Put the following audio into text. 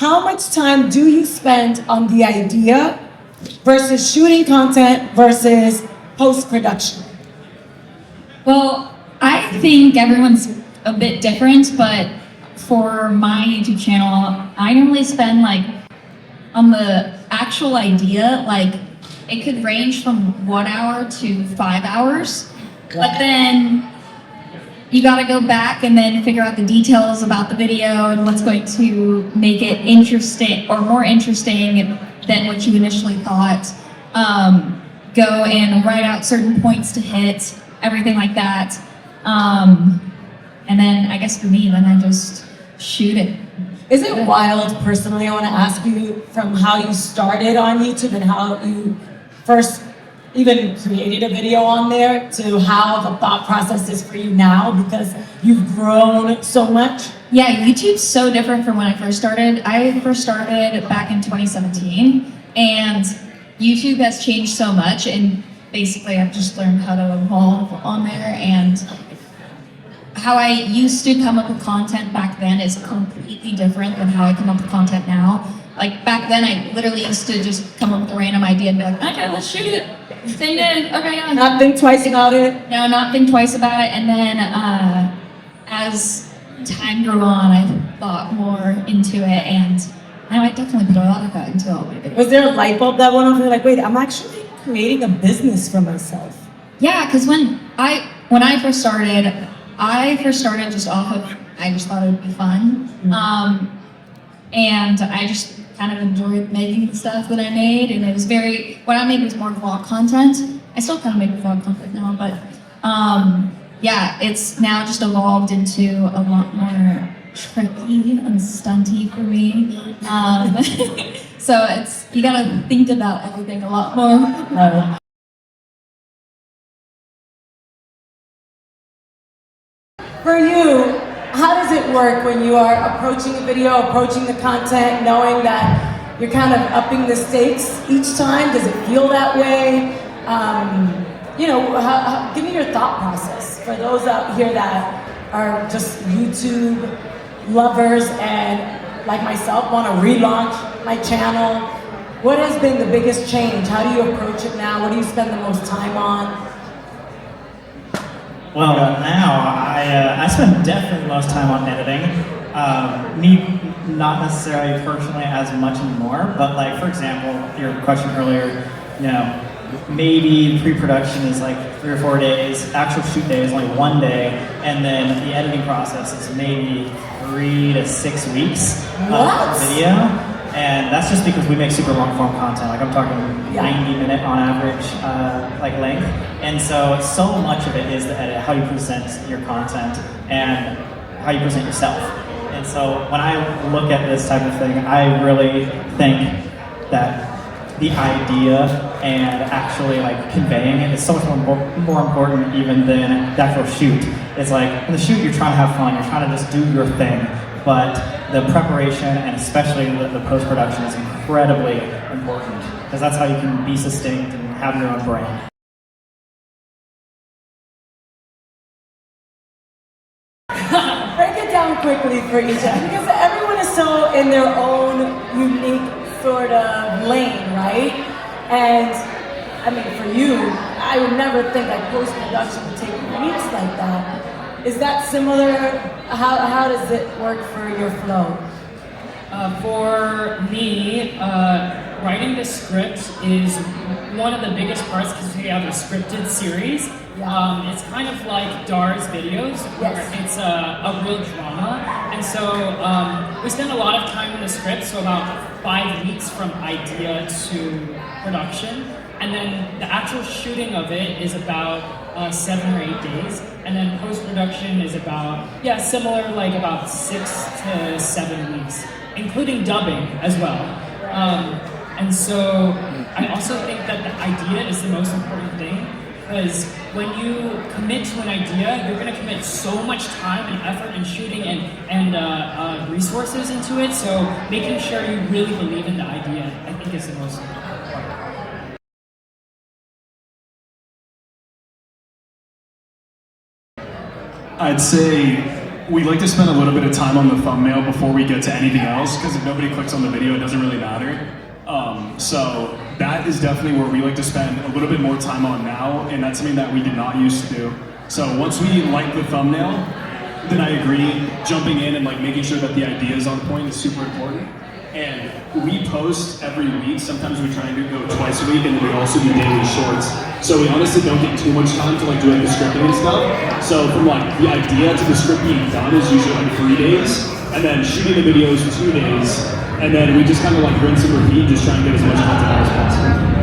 how much time do you spend on the idea versus shooting content versus post-production? Well, I think everyone's a bit different, but for my YouTube channel, I normally spend like on the actual idea, like it could range from 1 hour to 5 hours, but then you gotta go back and then figure out the details about the video and what's going to make it interesting or more interesting than what you initially thought. Go and write out certain points to hit, everything like that. And then I guess for me, then I just shoot it. Is it wild, personally, I want to ask you, from how you started on YouTube and how you first even created a video on there to how the thought process is for you now, because you've grown so much? Yeah, YouTube's so different from when I first started. I first started back in 2017, and YouTube has changed so much, and basically I've just learned how to evolve on there, and how I used to come up with content back then is completely different than how I come up with content now. Like back then, I literally used to just come up with a random idea and be like, okay, let's shoot it. Same day, okay, yeah. Not think twice about it? No, not think twice about it. And then as time grew on, I thought more into it, and now I definitely put a lot of thought into all my videos. Was there a light bulb that went off and you're like, wait, I'm actually creating a business for myself? Yeah, because when I first started just off of, I just thought it would be fun. And I just kind of enjoyed making the stuff that I made, and it was what I made was more vlog content. I still kind of make vlog content now, but yeah, it's now just evolved into a lot more tricky and stunty for me. So you gotta think about everything a lot more. For you, how does it work when you are approaching a video, approaching the content, knowing that you're kind of upping the stakes each time? Does it feel that way? You know, give me your thought process for those out here that are just YouTube lovers and, like myself, want to relaunch my channel. What has been the biggest change? How do you approach it now? What do you spend the most time on? Well, now I spend definitely the most time on editing. Me, not necessarily personally as much anymore, but like, for example, your question earlier, you know, maybe pre-production is like 3 or 4 days, actual shoot day is only 1 day, and then the editing process is maybe 3 to 6 weeks of video. And that's just because we make super long form content. Like I'm talking 90-minute on average, like length. And so much of it is the edit, how you present your content and how you present yourself. And so when I look at this type of thing, I really think that the idea and actually like conveying it is so much more important even than the actual shoot. It's like in the shoot, you're trying to have fun, you're trying to just do your thing. But the preparation and especially the post-production is incredibly important, because that's how you can be succinct and have your own brand. Break it down quickly for each other, because everyone is so in their own unique sort of lane, right? And I mean, for you, I would never think like post-production would take weeks like that. Is that similar? How does it work for your flow? For me, writing the script is one of the biggest parts because we have a scripted series. It's kind of like Dar's videos, where it's a real drama. And so we spend a lot of time in the script, so about 5 weeks from idea to production. And then the actual shooting of it is about 7 or 8 days. And then post-production is about, similar, like about 6 to 7 weeks, including dubbing as well. And so I also think that the idea is the most important thing, because when you commit to an idea, you're going to commit so much time and effort and shooting and resources into it. So making sure you really believe in the idea, I think, is the most important part. I'd say we like to spend a little bit of time on the thumbnail before we get to anything else, because if nobody clicks on the video, it doesn't really matter. So that is definitely where we like to spend a little bit more time on now, and that's something that we did not used to do. So once we like the thumbnail, then I agree, jumping in and like making sure that the idea is on point is super important. And we post every week. Sometimes we try and go twice a week, and then we also do daily shorts. So we honestly don't get too much time to like do like the scripting and stuff. So from like the idea to the script being done is usually like 3 days, and then shooting the videos 2 days, and then we just kind of like rinse and repeat, just try and get as much content out as possible.